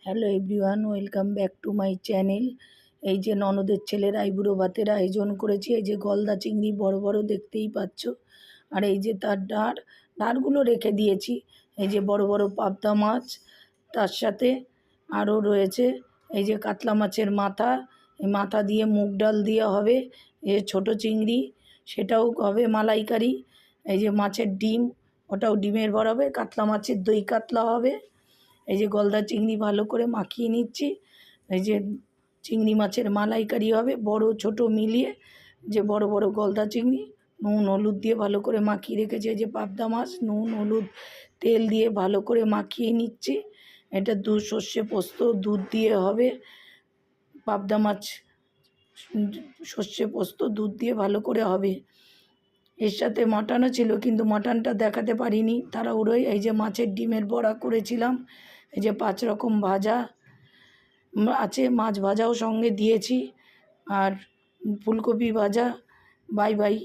Hello everyone, welcome back to my channel. এই যে ননদের ছেলের আইবুড়ো ভাতের আয়োজন করেছি। এই যে গলদা চিংড়ি বড় বড় দেখতেই পাচ্ছ, আর এই যে তার ডাঁড়গুলো রেখে দিয়েছি। এই যে বড় বড় পাবদা মাছ, তার সাথে আরও রয়েছে এই যে কাতলা মাছের মাথা। এই মাথা দিয়ে মুগ ডাল দিয়ে হবে। এই ছোটো চিংড়ি, সেটাও হবে মালাইকারি। এই যে মাছের ডিম, ওটাও ডিমের বড়া হবে। কাতলা মাছের দই কাতলা হবে। এই যে গলদা চিংড়ি ভালো করে মাখিয়ে নিচ্ছি। এই যে চিংড়ি মাছের মালাইকারি হবে, বড় ছোট মিলিয়ে। যে বড় বড় গলদা চিংড়ি নুন হলুদ দিয়ে ভালো করে মাখিয়ে রেখেছি। এই যে পাবদা মাছ নুন হলুদ তেল দিয়ে ভালো করে মাখিয়ে নিচ্ছি। এটা সর্ষে পোস্ত দুধ দিয়ে হবে। পাবদা মাছ সর্ষে পোস্ত দুধ দিয়ে ভালো করে হবে। এর সাথে মাটনও ছিল, কিন্তু মাটনটা দেখাতে পারিনি তাড়াহুড়োয়। এই যে মাছের ডিমের বড়া করেছিলাম। এই যে 5 রকম ভাজা আছে, মাছ ভাজাও সঙ্গে দিয়েছি, আর ফুলকপি ভাজা। Bye bye.